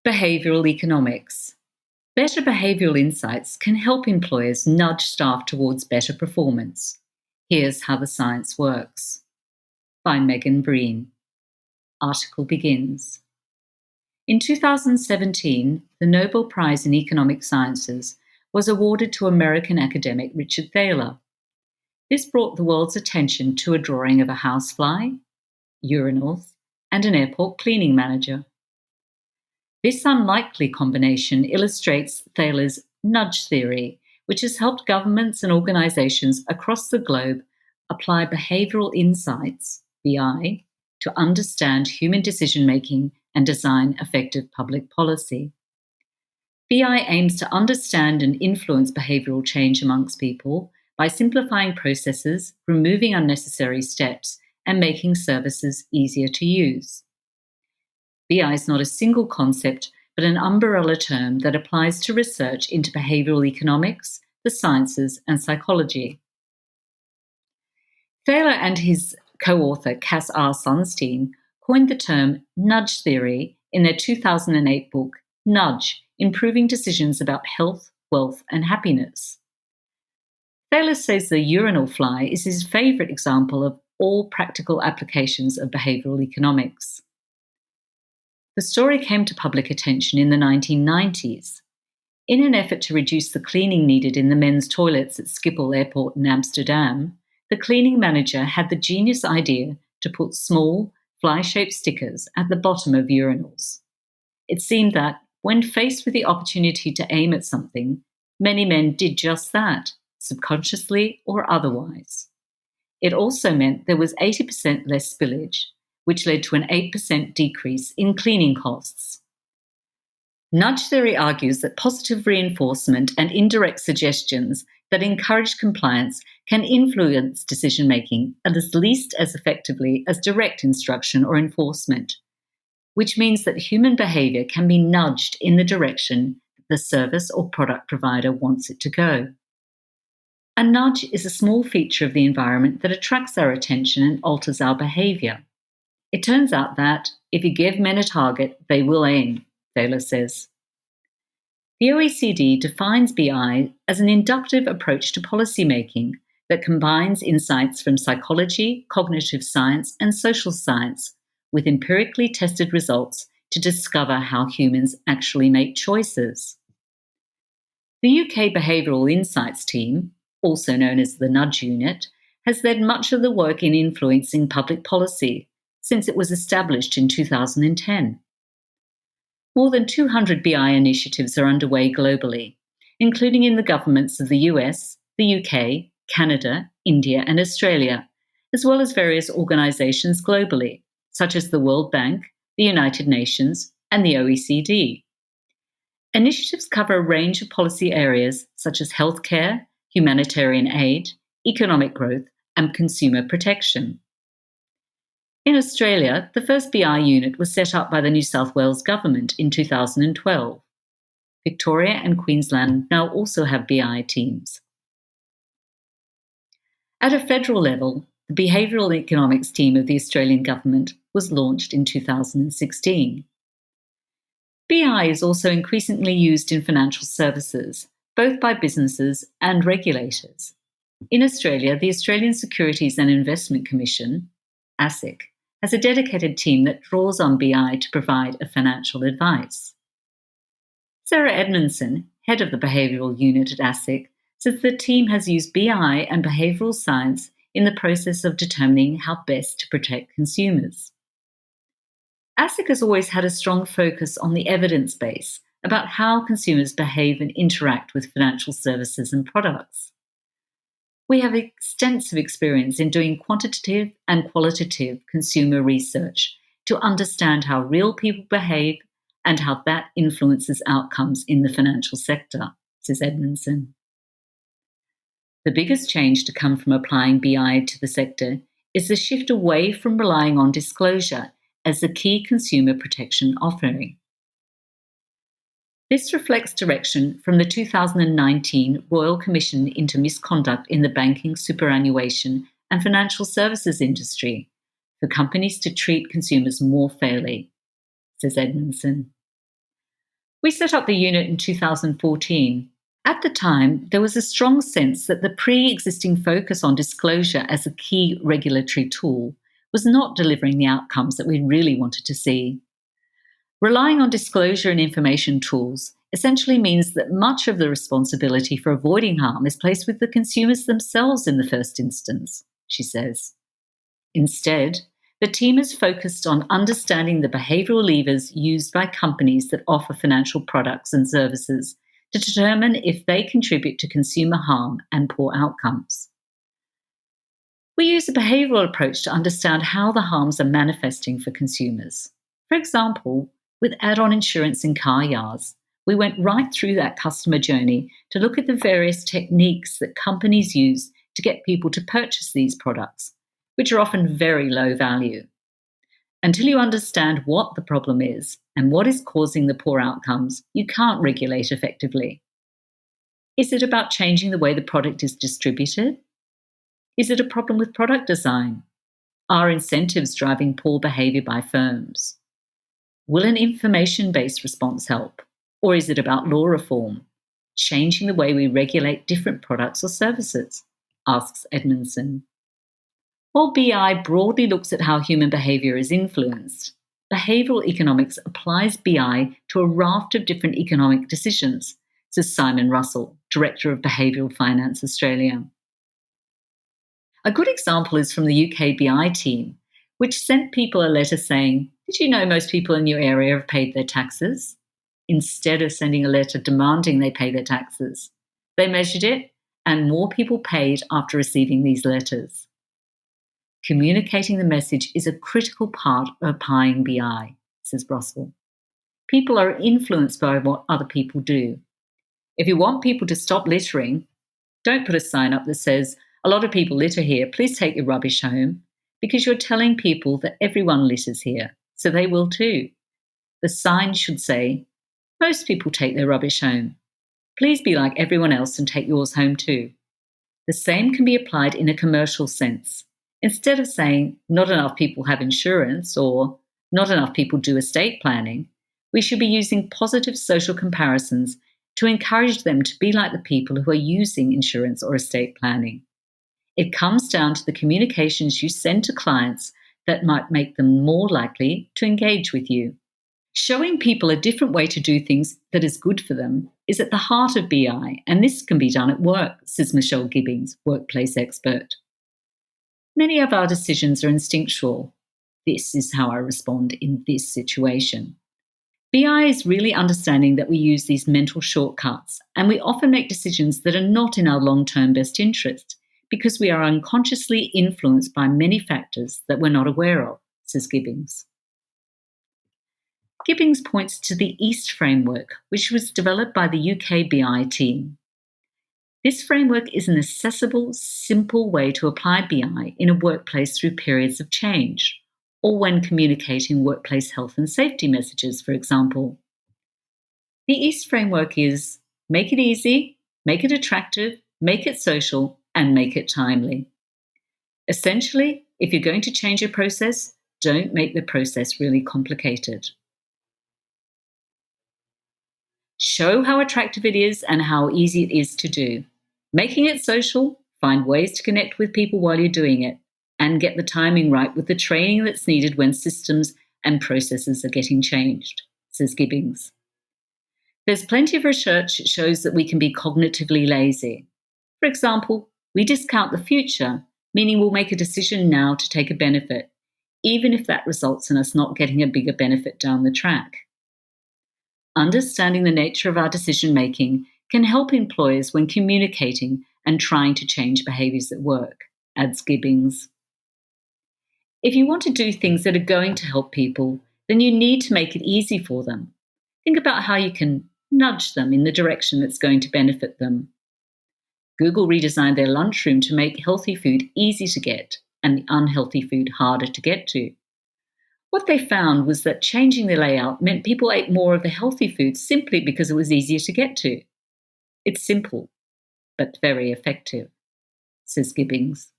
Behavioural economics. Better behavioural insights can help employers nudge staff towards better performance. Here's how the science works. By Megan Breen. Article begins. In 2017, the Nobel Prize in Economic Sciences was awarded to American academic Richard Thaler. This brought the world's attention to a drawing of a housefly, urinals, and an airport cleaning manager. This unlikely combination illustrates Thaler's nudge theory, which has helped governments and organizations across the globe apply behavioral insights, BI, to understand human decision-making and design effective public policy. BI aims to understand and influence behavioral change amongst people by simplifying processes, removing unnecessary steps, and making services easier to use. BI is not a single concept, but an umbrella term that applies to research into behavioral economics, the sciences, and psychology. Thaler and his co-author Cass R. Sunstein coined the term nudge theory in their 2008 book, Nudge: Improving Decisions About Health, Wealth, and Happiness. Thaler says the urinal fly is his favourite example of all practical applications of behavioural economics. The story came to public attention in the 1990s. In an effort to reduce the cleaning needed in the men's toilets at Schiphol Airport in Amsterdam, the cleaning manager had the genius idea to put small, fly-shaped stickers at the bottom of urinals. It seemed that, when faced with the opportunity to aim at something, many men did just that, subconsciously or otherwise. It also meant there was 80% less spillage, which led to an 8% decrease in cleaning costs. Nudge theory argues that positive reinforcement and indirect suggestions that encourage compliance can influence decision-making at least as effectively as direct instruction or enforcement, which means that human behaviour can be nudged in the direction that the service or product provider wants it to go. A nudge is a small feature of the environment that attracts our attention and alters our behaviour. It turns out that, if you give men a target, they will aim, Thaler says. The OECD defines BI as an inductive approach to policymaking that combines insights from psychology, cognitive science, and social science with empirically tested results to discover how humans actually make choices. The UK Behavioural Insights team, also known as the Nudge Unit, has led much of the work in influencing public policy since it was established in 2010. More than 200 BI initiatives are underway globally, including in the governments of the US, the UK, Canada, India, and Australia, as well as various organisations globally, such as the World Bank, the United Nations, and the OECD. Initiatives cover a range of policy areas such as healthcare, humanitarian aid, economic growth, and consumer protection. In Australia, the first BI unit was set up by the New South Wales government in 2012. Victoria and Queensland now also have BI teams. At a federal level, the Behavioural Economics team of the Australian government was launched in 2016. BI is also increasingly used in financial services, both by businesses and regulators. In Australia, the Australian Securities and Investment Commission, ASIC, has a dedicated team that draws on BI to provide a financial advice. Sarah Edmondson, head of the behavioural unit at ASIC, says the team has used BI and behavioural science in the process of determining how best to protect consumers. ASIC has always had a strong focus on the evidence base about how consumers behave and interact with financial services and products. We have extensive experience in doing quantitative and qualitative consumer research to understand how real people behave and how that influences outcomes in the financial sector, says Edmondson. The biggest change to come from applying BI to the sector is the shift away from relying on disclosure as the key consumer protection offering. This reflects direction from the 2019 Royal Commission into Misconduct in the Banking, Superannuation and Financial Services Industry for companies to treat consumers more fairly, says Edmondson. We set up the unit in 2014. At the time, there was a strong sense that the pre-existing focus on disclosure as a key regulatory tool was not delivering the outcomes that we really wanted to see. Relying on disclosure and information tools essentially means that much of the responsibility for avoiding harm is placed with the consumers themselves in the first instance, she says. Instead, the team is focused on understanding the behavioral levers used by companies that offer financial products and services to determine if they contribute to consumer harm and poor outcomes. We use a behavioral approach to understand how the harms are manifesting for consumers. For example, with add-on insurance in car yards, we went right through that customer journey to look at the various techniques that companies use to get people to purchase these products, which are often very low value. Until you understand what the problem is and what is causing the poor outcomes, you can't regulate effectively. Is it about changing the way the product is distributed? Is it a problem with product design? Are incentives driving poor behavior by firms? Will an information-based response help? Or is it about law reform, changing the way we regulate different products or services? Asks Edmondson. While BI broadly looks at how human behavior is influenced, behavioral economics applies BI to a raft of different economic decisions, says Simon Russell, Director of Behavioural Finance Australia. A good example is from the UK BI team, which sent people a letter saying, "Did you know most people in your area have paid their taxes?" Instead of sending a letter demanding they pay their taxes. They measured it, and more people paid after receiving these letters. Communicating the message is a critical part of applying BI, says Russell. People are influenced by what other people do. If you want people to stop littering, don't put a sign up that says, "A lot of people litter here, please take your rubbish home," because you're telling people that everyone litters here, so they will too. The sign should say, "Most people take their rubbish home. Please be like everyone else and take yours home too." The same can be applied in a commercial sense. Instead of saying, "Not enough people have insurance," or "Not enough people do estate planning," we should be using positive social comparisons to encourage them to be like the people who are using insurance or estate planning. It comes down to the communications you send to clients that might make them more likely to engage with you. Showing people a different way to do things that is good for them is at the heart of BI, and this can be done at work, says Michelle Gibbings, workplace expert. Many of our decisions are instinctual. This is how I respond in this situation. BI is really understanding that we use these mental shortcuts, and we often make decisions that are not in our long-term best interest because we are unconsciously influenced by many factors that we're not aware of, says Gibbings. Gibbings points to the EAST framework, which was developed by the UK BI team. This framework is an accessible, simple way to apply BI in a workplace through periods of change, or when communicating workplace health and safety messages, for example. The EAST framework is make it easy, make it attractive, make it social, and make it timely. Essentially, if you're going to change a process, don't make the process really complicated. Show how attractive it is and how easy it is to do. Making it social, find ways to connect with people while you're doing it, and get the timing right with the training that's needed when systems and processes are getting changed, says Gibbings. There's plenty of research that shows that we can be cognitively lazy. For example, we discount the future, meaning we'll make a decision now to take a benefit, even if that results in us not getting a bigger benefit down the track. Understanding the nature of our decision-making can help employers when communicating and trying to change behaviours at work, adds Gibbings. If you want to do things that are going to help people, then you need to make it easy for them. Think about how you can nudge them in the direction that's going to benefit them. Google redesigned their lunchroom to make healthy food easy to get and the unhealthy food harder to get to. What they found was that changing the layout meant people ate more of the healthy food simply because it was easier to get to. It's simple, but very effective, says Gibbings.